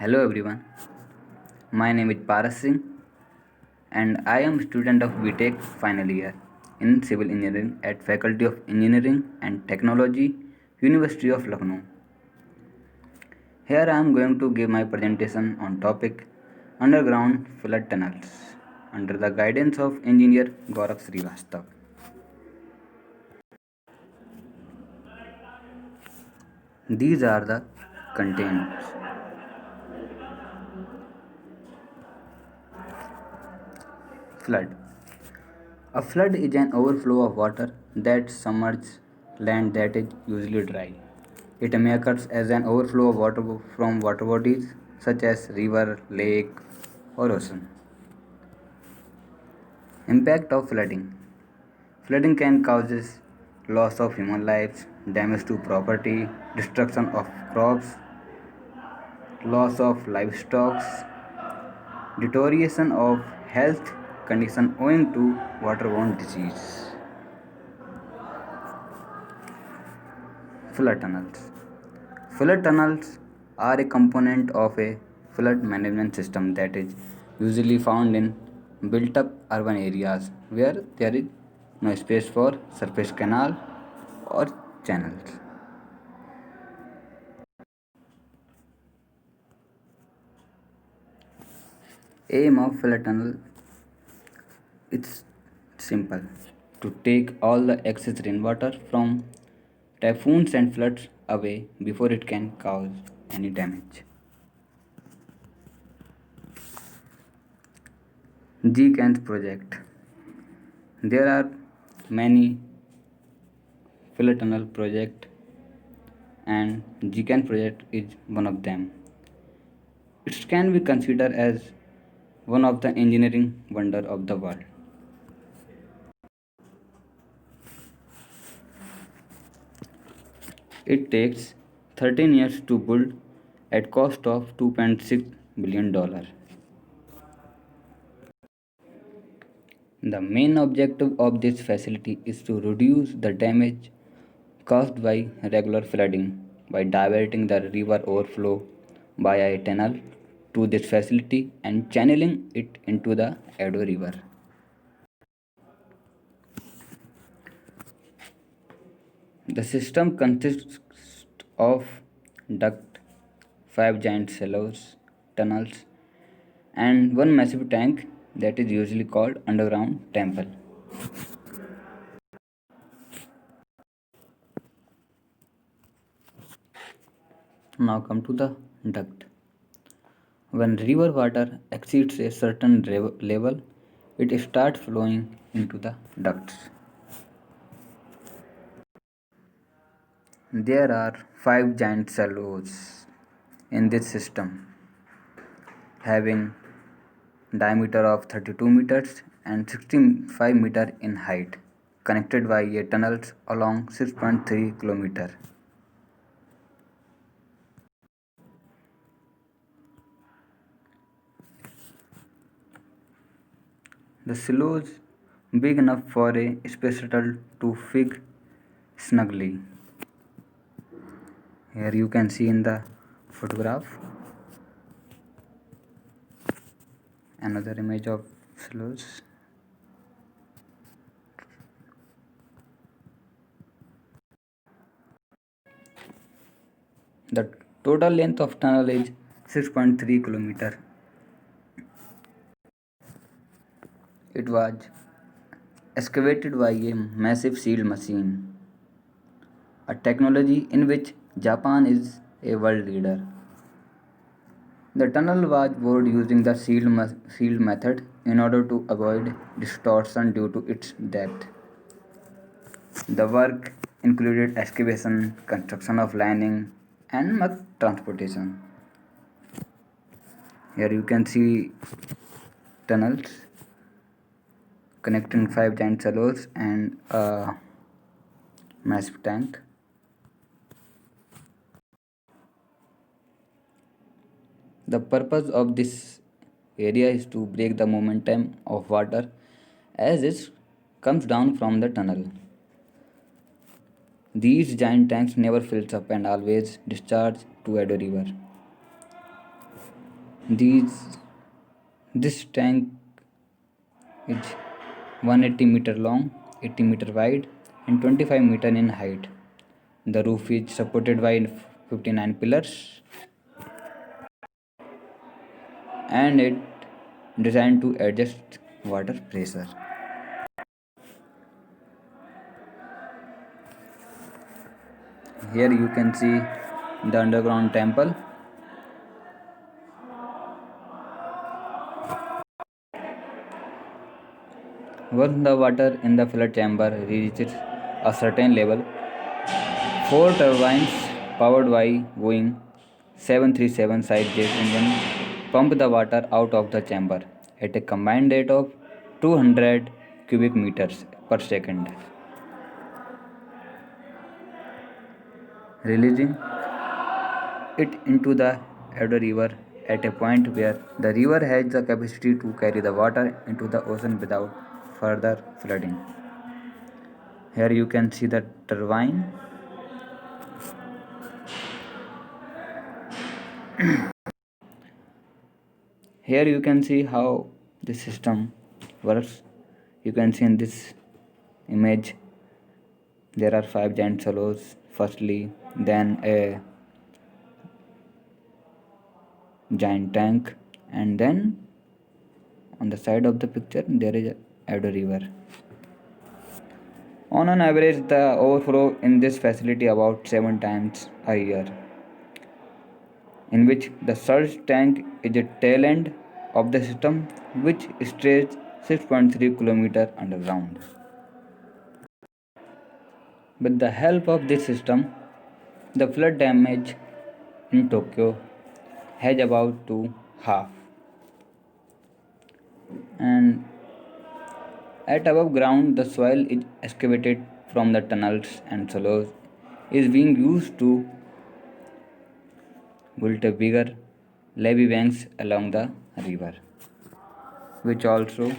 Hello everyone, my name is Paras Singh and I am student of BTech final year in Civil Engineering at Faculty of Engineering and Technology, University of Lucknow. Here I am going to give my presentation on topic Underground Flood Tunnels under the guidance of Engineer Gaurav Srivastav. These are the contents. Flood. A flood is an overflow of water that submerges land that is usually dry. It may occur as an overflow of water from water bodies such as river, lake, or ocean. Impact of flooding. Flooding can cause loss of human lives, damage to property, destruction of crops, loss of livestock, deterioration of health condition owing to waterborne disease. Flood tunnels. Flood tunnels are a component of a flood management system that is usually found in built up urban areas where there is no space for surface canal or channels. Aim of flood tunnel is simple to take all the excess rainwater from typhoons and floods away before it can cause any damage. GCANS project. There are many flood tunnel project and GCAN project is one of them. It can be considered as one of the engineering wonder of the world. It takes 13 years to build at cost of $2.6 billion. The main objective of this facility is to reduce the damage caused by regular flooding by diverting the river overflow via a tunnel to this facility and channeling it into the Edo River. The system consists of duct, five giant silos, tunnels, and one massive tank that is usually called underground temple. Now come to the duct. When river water exceeds a certain level, it starts flowing into the ducts. There are five giant silos in this system, having diameter of 32 meters and 65 meter in height, connected by a tunnels along 6.3 kilometer. The silos big enough for a space shuttle to fit snugly. Here you can see in the photograph another image of silos. The total length of tunnel is 6.3 kilometer. It was excavated by a massive seal machine, a technology in which Japan is a world leader. The tunnel was bored using the sealed method in order to avoid distortion due to its depth. The work included excavation, construction of lining, and mud transportation. Here you can see tunnels connecting five giant silos and a massive tank. The purpose of this area is to break the momentum of water as it comes down from the tunnel. These giant tanks never fills up and always discharge to Edo River. These this tank is 180-meter long, 80-meter wide, and 25-meter in height. The roof is supported by 59 pillars and it designed to adjust water pressure. Here you can see the underground temple. Once the water in the flood chamber reaches a certain level, four turbines powered by Boeing 737 side jet engine pump the water out of the chamber at a combined rate of 200 cubic meters per second, releasing it into the Edo River at a point where the river has the capacity to carry the water into the ocean without further flooding. Here you can see the turbine. Here you can see how the system works. You can see in this image there are five giant silos firstly, then a giant tank, and then on the side of the picture there is a Edo River. On an average, the overflow in this facility about 7 times a year, in which the surge tank is a tail end of the system which stretches 6.3 km underground. With the help of this system, the flood damage in Tokyo has about to half. And at above ground, the soil is excavated from the tunnels and silos is being used to build a bigger levee banks along the river, which also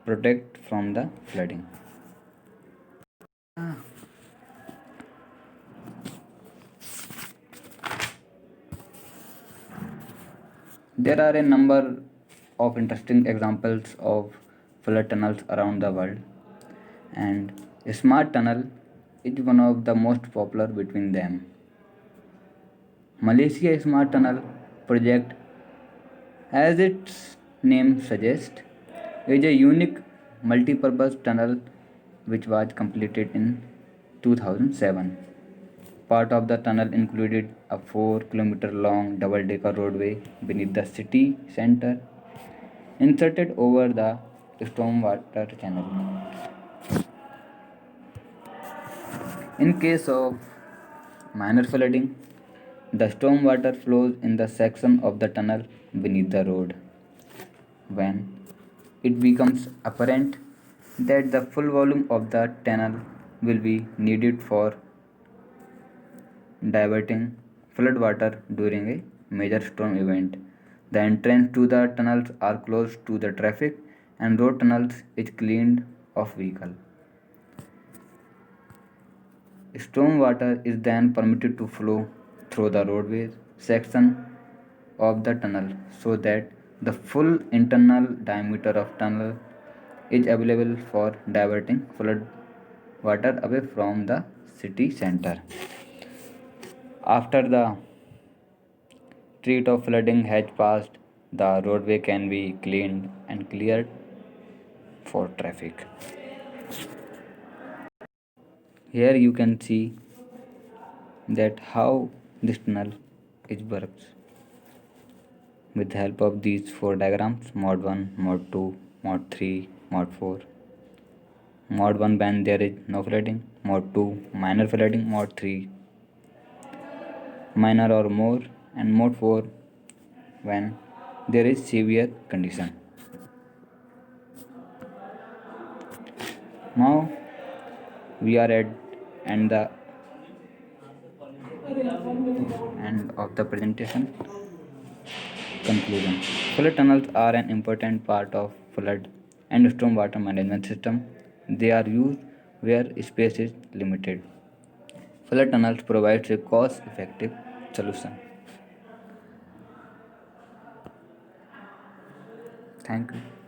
protect from the flooding. There are a number of interesting examples of flood tunnels around the world, and a smart tunnel is one of the most popular between them. Malaysia Smart Tunnel project, as its name suggests, is a unique multi-purpose tunnel which was completed in 2007. Part of the tunnel included a 4-kilometer long double-decker roadway beneath the city center, inserted over the stormwater channel. In case of minor flooding, the stormwater flows in the section of the tunnel beneath the road. When it becomes apparent that the full volume of the tunnel will be needed for diverting floodwater during a major storm event, the entrance to the tunnels are closed to the traffic and road tunnels is cleaned of vehicle. Stormwater is then permitted to flow through the roadway section of the tunnel so that the full internal diameter of tunnel is available for diverting flood water away from the city center. After the threat of flooding has passed, the roadway can be cleaned and cleared for traffic. Here you can see that how this tunnel is works. With the help of these four diagrams, mod 1, mod 2, mod 3, mod 4. Mod 1 when there is no flooding, mod 2 minor flooding, mod 3 minor or more, and mod 4 when there is severe condition. Now we are at end the end of the presentation. Conclusion. Flood tunnels are an important part of flood and stormwater management system. They are used where space is limited. Flood tunnels provides a cost-effective solution. Thank you.